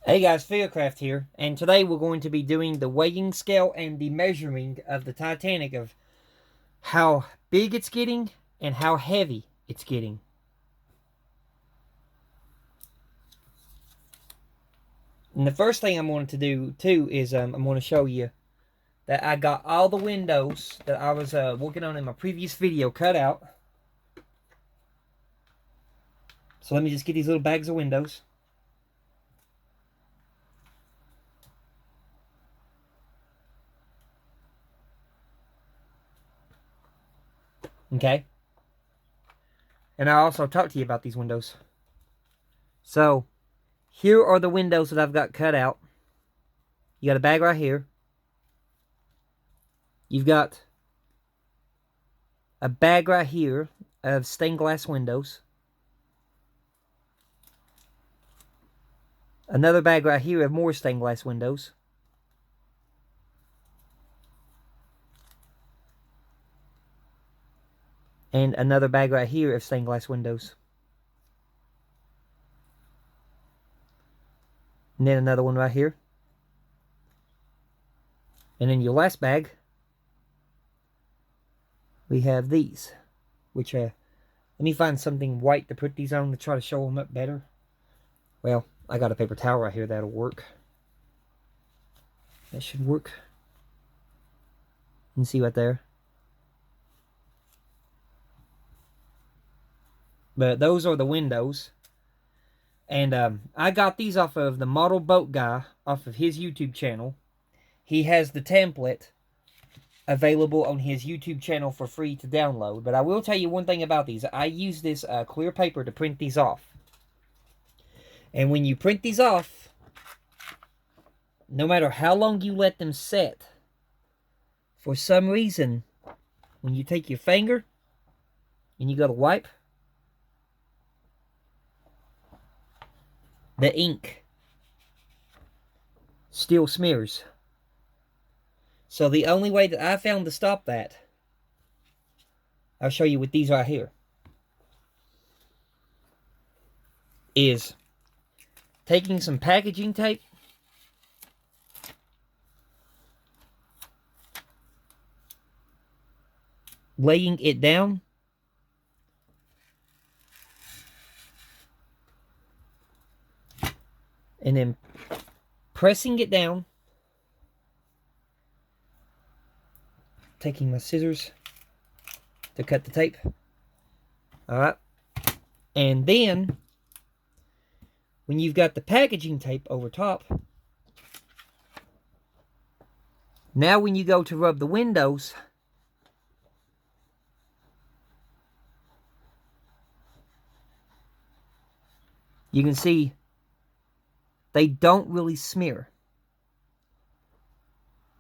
Hey guys, Fieldcraft here, and today we're going to be doing the weighing scale and the measuring of the Titanic of how big it's getting and how heavy it's getting. And the first thing I'm going to do too is I'm going to show you that I got all the windows that I was working on in my previous video cut out. So let me just get these little bags of windows. Okay. And I also talked to you about these windows. So here are the windows that I've got cut out. You got a bag right here. You've got a bag right here of stained glass windows. Another bag right here of more stained glass windows. And another bag right here of stained glass windows. And then another one right here. And in your last bag, we have these, which let me find something white to put these on to try to show them up better. Well, I got a paper towel right here that'll work. That should work. You can see right there. But those are the windows. And I got these off of the Model Boat Guy, off of his YouTube channel. He has the template available on his YouTube channel for free to download. But I will tell you one thing about these. I use this clear paper to print these off. And when you print these off, no matter how long you let them set, for some reason, when you take your finger and you go to wipe, the ink still smears. So the only way that I found to stop that, I'll show you with these right here, is taking some packaging tape, laying it down, and then pressing it down, taking my scissors to cut the tape. Alright. And then, when you've got the packaging tape over top, now when you go to rub the windows, you can see they don't really smear.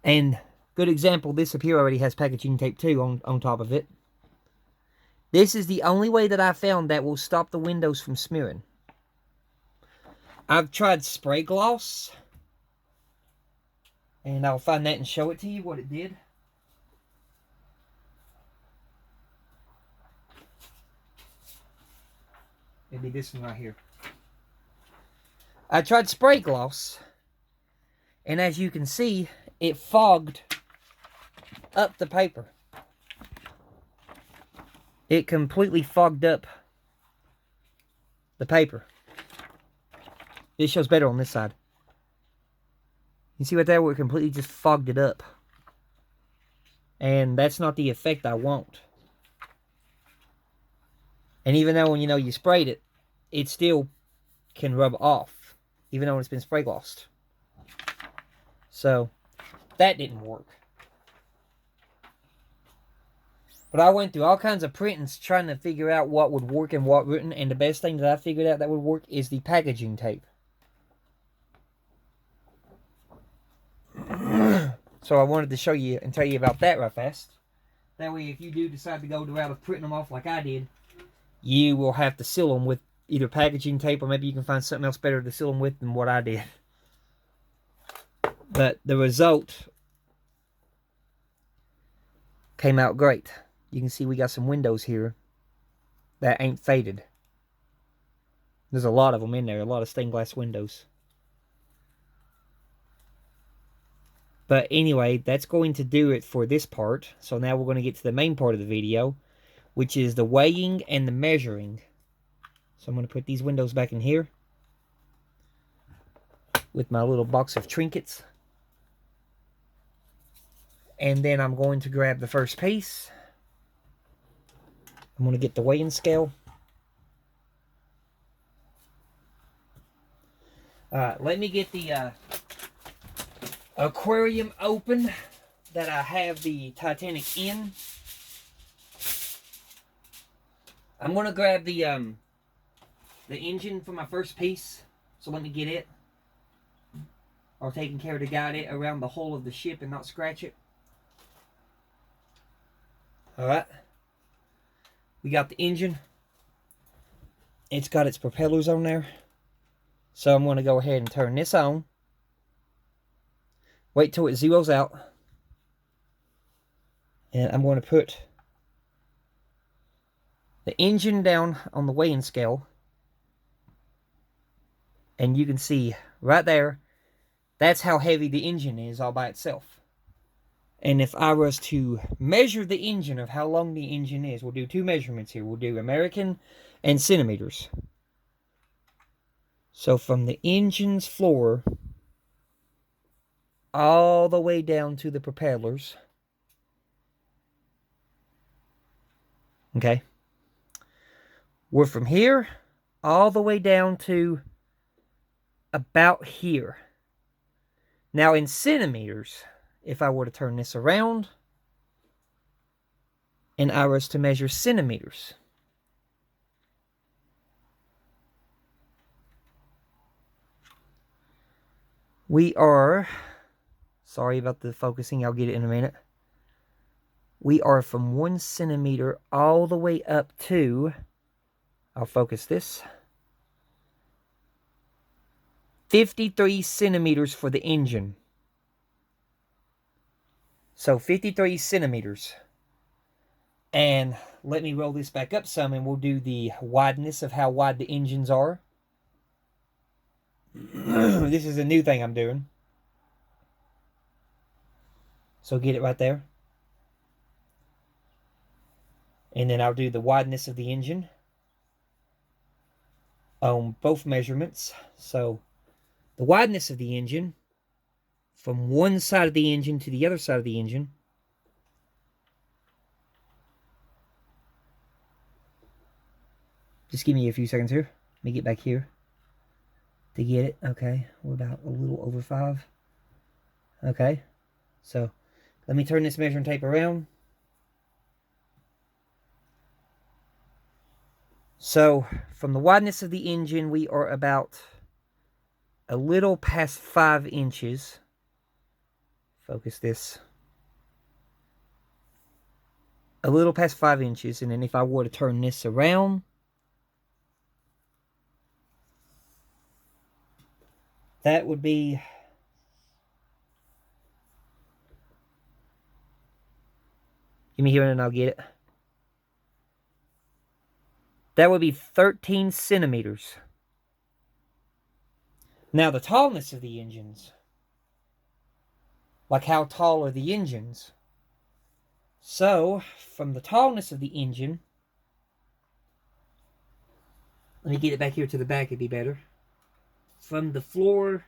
And good example, this up here already has packaging tape too on top of it. This is the only way that I found that will stop the windows from smearing. I've tried spray gloss, and I'll find that and show it to you what it did. It'd be this one right here. I tried spray gloss, and as you can see, it fogged up the paper. It completely fogged up the paper. It shows better on this side. You see right there where it completely just fogged it up. And that's not the effect I want. And even though when you sprayed it, it still can rub off, even though it's been spray glossed. So that didn't work. But I went through all kinds of printings trying to figure out what would work and what wouldn't. And the best thing that I figured out that would work is the packaging tape. So I wanted to show you and tell you about that right fast. That way if you do decide to go the route of printing them off like I did, you will have to seal them with either packaging tape, or maybe you can find something else better to seal them with than what I did. But the result came out great. You can see we got some windows here that ain't faded. There's a lot of them in there, a lot of stained glass windows. But anyway, that's going to do it for this part. So now we're going to get to the main part of the video, which is the weighing and the measuring. So I'm going to put these windows back in here with my little box of trinkets. And then I'm going to grab the first piece. I'm going to get the weighing scale. Let me get the aquarium open that I have the Titanic in. I'm going to grab the engine for my first piece. So let me get it. Or taking care to guide it around the hull of the ship and not scratch it. Alright. We got the engine. It's got its propellers on there. So I'm going to go ahead and turn this on. Wait till it zeroes out. And I'm going to put the engine down on the weighing scale. And you can see right there, that's how heavy the engine is all by itself. And if I was to measure the engine of how long the engine is, we'll do two measurements here. We'll do American and centimeters. So from the engine's floor all the way down to the propellers. Okay. We're from here all the way down to about here. Now in centimeters, if I were to turn this around and I was to measure centimeters, we are, sorry about the focusing, I'll get it in a minute. We are from 1 centimeter all the way up to, I'll focus this, 53 centimeters for the engine. So 53 centimeters. And let me roll this back up some and we'll do the wideness of how wide the engines are. This is a new thing I'm doing. So get it right there. And then I'll do the wideness of the engine on both measurements. So the wideness of the engine from one side of the engine to the other side of the engine. Just give me a few seconds here. Let me get back here to get it. Okay, we're about a little over 5. Okay, so let me turn this measuring tape around. So from the wideness of the engine, we are about a little past 5 inches. Focus this. A little past 5 inches, and then if I were to turn this around, that would be give me here and I'll get it. That would be 13 centimeters. Now the tallness of the engines. Like how tall are the engines? So, from the tallness of the engine, let me get it back here to the back, it'd be better. From the floor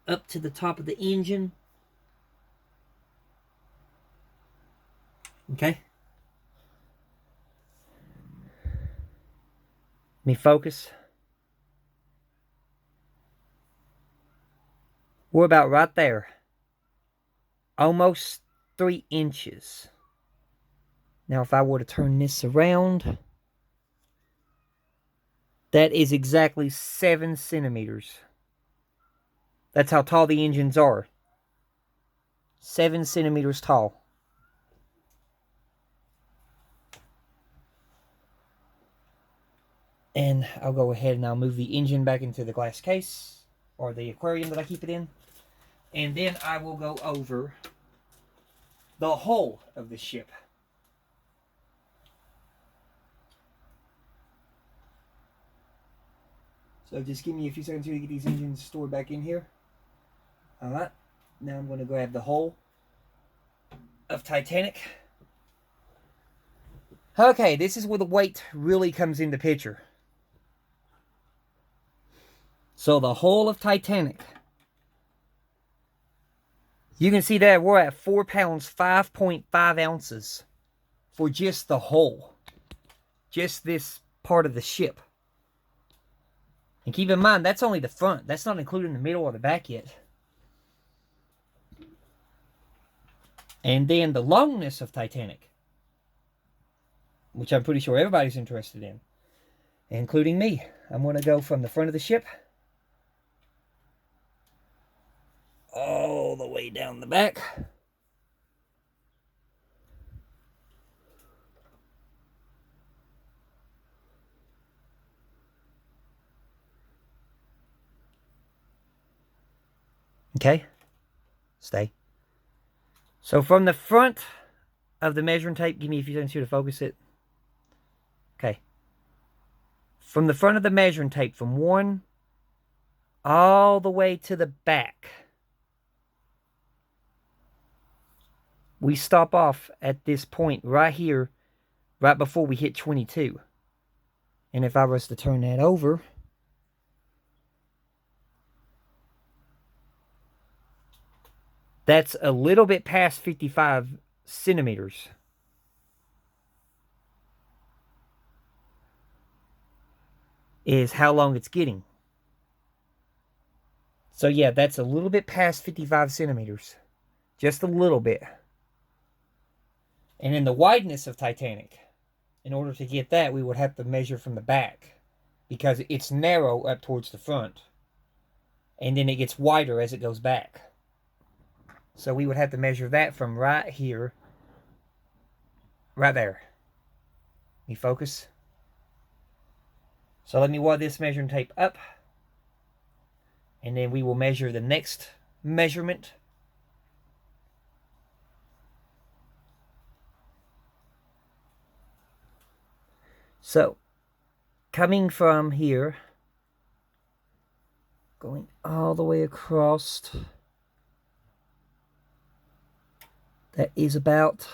up to the top of the engine. Okay. Let me focus. We're about right there. Almost 3 inches. Now if I were to turn this around, that is exactly 7 centimeters. That's how tall the engines are. 7 centimeters tall. And I'll go ahead and I'll move the engine back into the glass case, or the aquarium that I keep it in. And then I will go over the hull of the ship. So just give me a few seconds here to get these engines stored back in here. Alright, now I'm going to grab the hull of Titanic. Okay, this is where the weight really comes into picture. So the hull of Titanic. You can see that we're at 4 pounds, 5.5 ounces for just the hull. Just this part of the ship. And keep in mind, that's only the front. That's not including the middle or the back yet. And then the longness of Titanic, which I'm pretty sure everybody's interested in, including me. I'm going to go from the front of the ship all the way down the back. Okay, stay. So from the front of the measuring tape, give me a few seconds here to focus it. Okay. From the front of the measuring tape, from one all the way to the back, we stop off at this point right here, right before we hit 22. And if I was to turn that over, that's a little bit past 55 centimeters. Is how long it's getting. So yeah, that's a little bit past 55 centimeters. Just a little bit. And in the wideness of Titanic, in order to get that, we would have to measure from the back, because it's narrow up towards the front. And then it gets wider as it goes back. So we would have to measure that from right here, right there. Let me focus. So let me wad this measuring tape up. And then we will measure the next measurement. So, coming from here, going all the way across, that is about,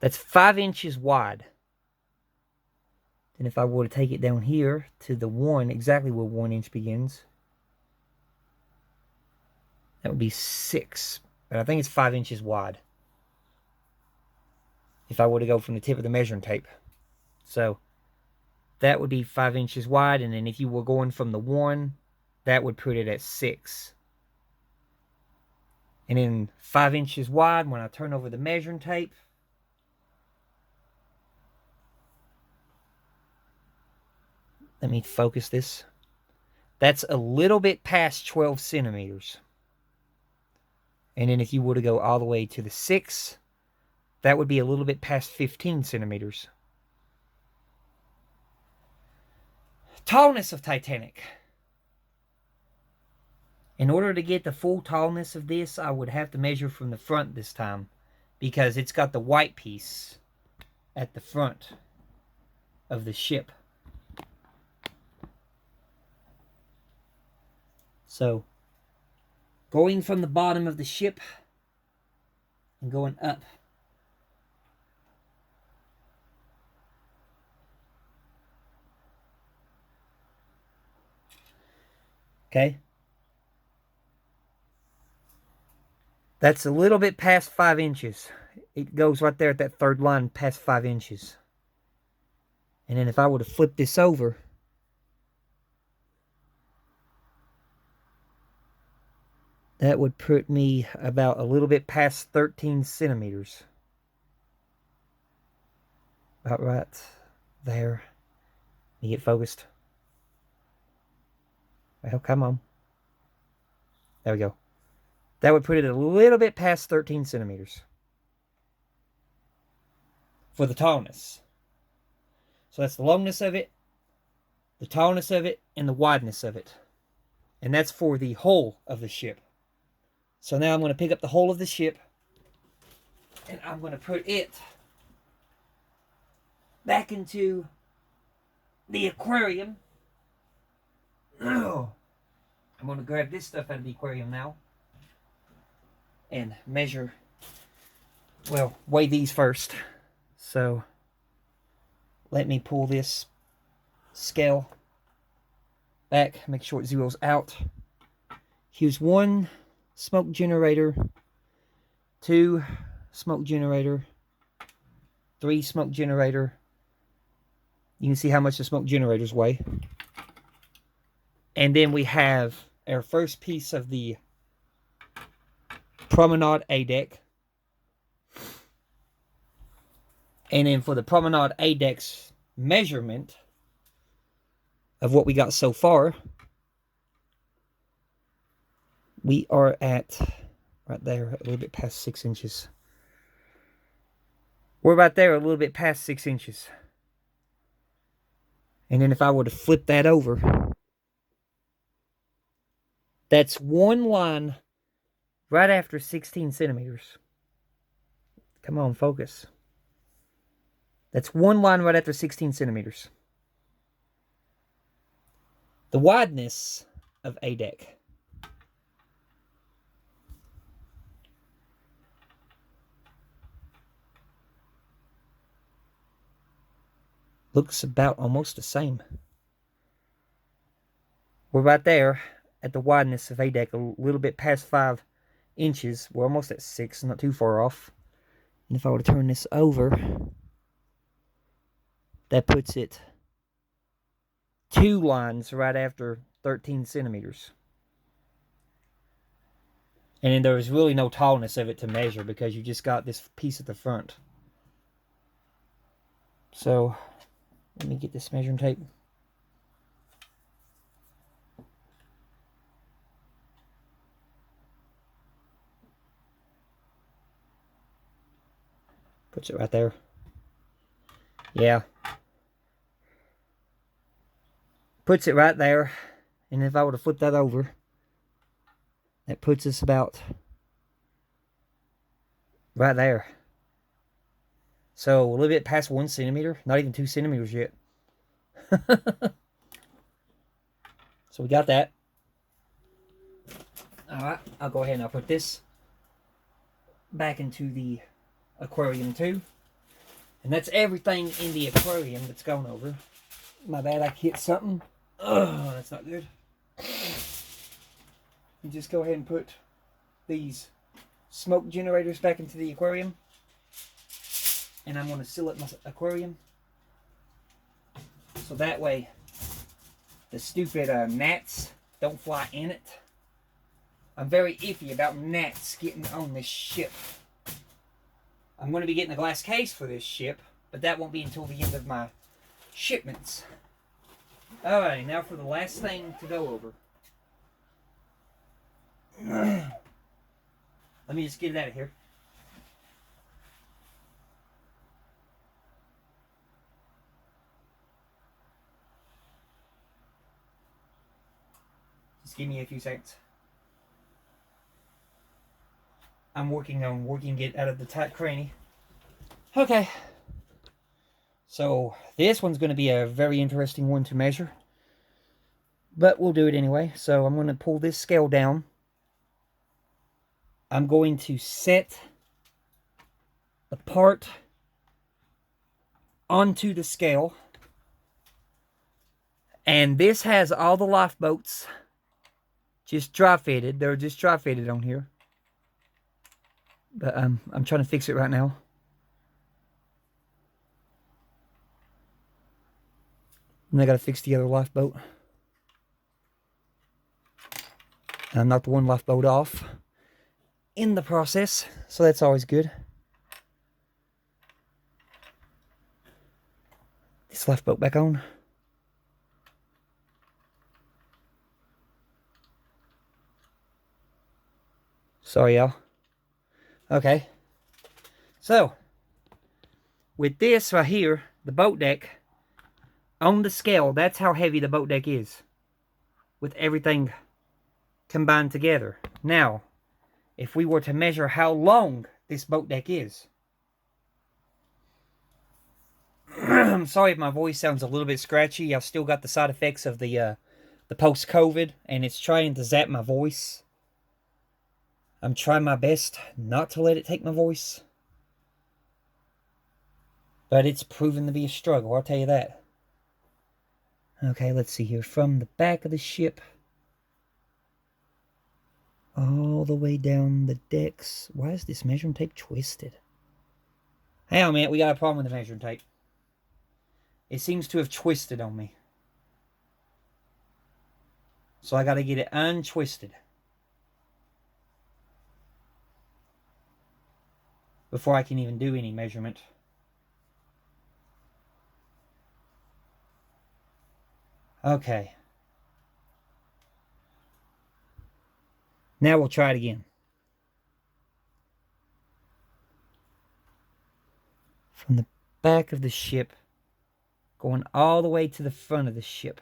that's 5 inches wide. And if I were to take it down here to the 1, exactly where 1 inch begins, that would be 6. But I think it's 5 inches wide. If I were to go from the tip of the measuring tape. So that would be 5 inches wide. And then if you were going from the 1, that would put it at 6. And then 5 inches wide, when I turn over the measuring tape, let me focus this. That's a little bit past 12 centimeters. And then if you were to go all the way to the 6, that would be a little bit past 15 centimeters. Tallness of Titanic. In order to get the full tallness of this, I would have to measure from the front this time, because it's got the white piece at the front of the ship. So, going from the bottom of the ship and going up. Okay. That's a little bit past 5 inches. It goes right there at that third line past 5 inches. And then if I were to flip this over, that would put me about a little bit past 13 centimeters. About right there. Let me get focused. Well, come on. There we go. That would put it a little bit past 13 centimeters. For the tallness. So that's the longness of it, the tallness of it, and the wideness of it. And that's for the whole of the ship. So now I'm going to pick up the whole of the ship, and I'm going to put it back into the aquarium. Oh, I'm going to grab this stuff out of the aquarium now and measure, well, weigh these first. So let me pull this scale back, make sure it zeroes out. Here's 1 smoke generator, 2 smoke generator, 3 smoke generator. You can see how much the smoke generators weigh. And then we have our first piece of the Promenade A deck. And then for the Promenade A deck's measurement of what we got so far, we are at right there, a little bit past 6 inches. We're about there, a little bit past 6 inches. And then if I were to flip that over, that's one line right after 16 centimeters. Come on, focus. That's one line right after 16 centimeters. The wideness of A deck. Looks about almost the same. We're right there at the wideness of A deck, a little bit past 5 inches. We're almost at 6, not too far off. And if I were to turn this over, that puts it 2 lines right after 13 centimeters. And then there was really no tallness of it to measure because you just got this piece at the front. So let me get this measuring tape. Puts it right there. Yeah. Puts it right there. And if I were to flip that over, that puts us about right there. So a little bit past 1 centimeter. Not even 2 centimeters yet. So we got that. Alright, I'll go ahead and I'll put this back into the aquarium too. And that's everything in the aquarium that's gone over. My bad, I hit something. Oh, that's not good. You just go ahead and put these smoke generators back into the aquarium. And I'm going to seal up my aquarium. So that way the stupid gnats don't fly in it. I'm very iffy about gnats getting on this ship. I'm going to be getting a glass case for this ship, but that won't be until the end of my shipments. Alright, now for the last thing to go over. Let me just get it out of here. Just give me a few seconds. I'm working on working it out of the tight cranny. Okay. So this one's going to be a very interesting one to measure. But we'll do it anyway. So I'm going to pull this scale down. I'm going to set the part onto the scale. And this has all the lifeboats just dry fitted. They're just dry fitted on here. But I'm trying to fix it right now. And I got to fix the other lifeboat. And I knocked one lifeboat off in the process, so that's always good. This lifeboat back on. Sorry, y'all. Okay. So, with this right here, the boat deck, on the scale, that's how heavy the boat deck is. With everything combined together. Now, if we were to measure how long this boat deck is. I'm sorry if my voice sounds a little bit scratchy. I've still got the side effects of the the post-COVID, and it's trying to zap my voice. I'm trying my best not to let it take my voice. But it's proven to be a struggle, I'll tell you that. Okay, let's see here. From the back of the ship all the way down the decks. Why is this measuring tape twisted? Hang on a minute, we got a problem with the measuring tape. It seems to have twisted on me. So I got to get it untwisted before I can even do any measurement. Okay. Now we'll try it again. From the back of the ship, going all the way to the front of the ship.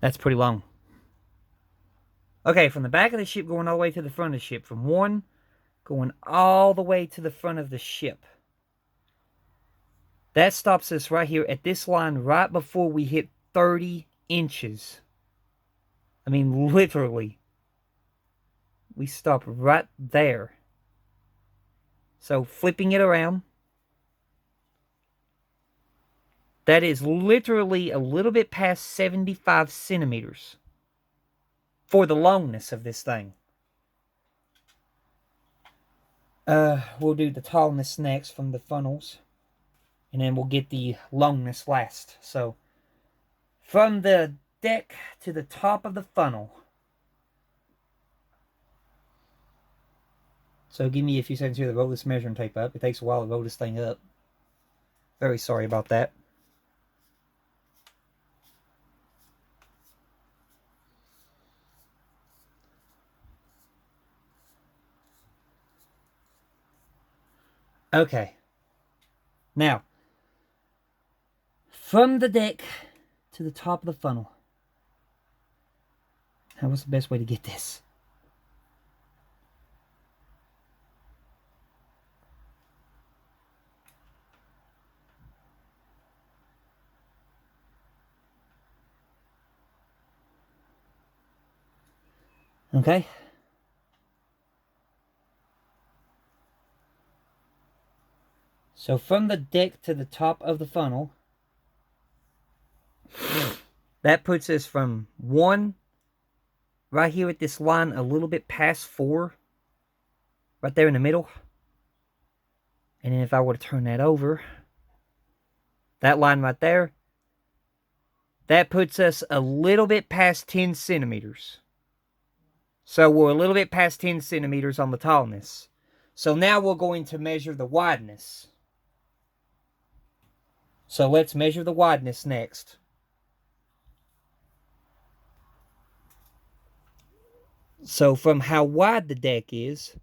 That's pretty long. Okay, from the back of the ship going all the way to the front of the ship. From one, going all the way to the front of the ship. That stops us right here at this line right before we hit 30 inches. I mean, literally. We stop right there. So, flipping it around. That is literally a little bit past 75 centimeters. For the longness of this thing. We'll do the tallness next from the funnels. And then we'll get the longness last. So, from the deck to the top of the funnel. So, give me a few seconds here to roll this measuring tape up. It takes a while to roll this thing up. Very sorry about that. Okay. Now, from the deck to the top of the funnel. Now, what's the best way to get this? Okay. So from the deck to the top of the funnel, that puts us from 1, right here at this line, a little bit past 4, right there in the middle. And then if I were to turn that over, that line right there, that puts us a little bit past 10 centimeters. So we're a little bit past 10 centimeters on the tallness. So now we're going to measure the wideness. So let's measure the wideness next. So from how wide the deck is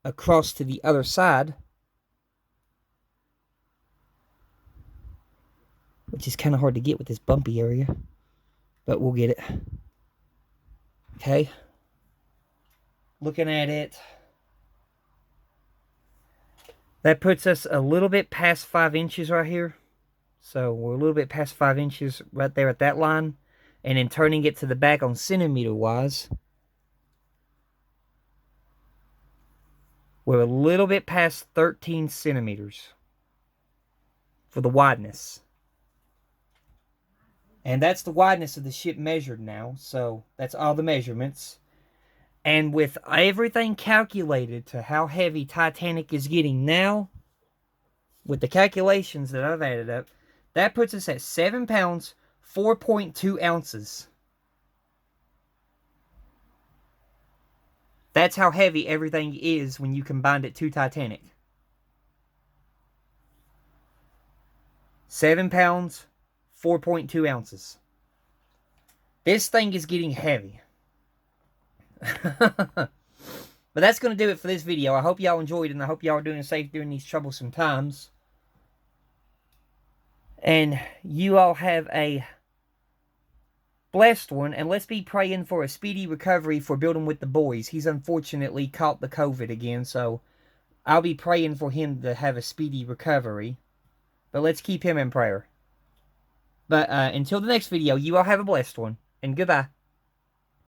across to the other side, which is kind of hard to get with this bumpy area, but we'll get it. Okay. Looking at it, that puts us a little bit past 5 inches right here. So we're a little bit past 5 inches right there at that line. And then turning it to the back on centimeter wise, we're a little bit past 13 centimeters for the wideness. And that's the wideness of the ship measured now. So that's all the measurements. And with everything calculated to how heavy Titanic is getting now, with the calculations that I've added up, that puts us at 7 pounds, 4.2 ounces. That's how heavy everything is when you combine it to Titanic. 7 pounds, 4.2 ounces. This thing is getting heavy. But that's going to do it for this video. I hope y'all enjoyed it, and I hope y'all are doing safe during these troublesome times. And you all have a blessed one, and let's be praying for a speedy recovery for Building with the Boys. He's unfortunately caught the COVID again, so I'll be praying for him to have a speedy recovery. But let's keep him in prayer. But until the next video, you all have a blessed one. And goodbye.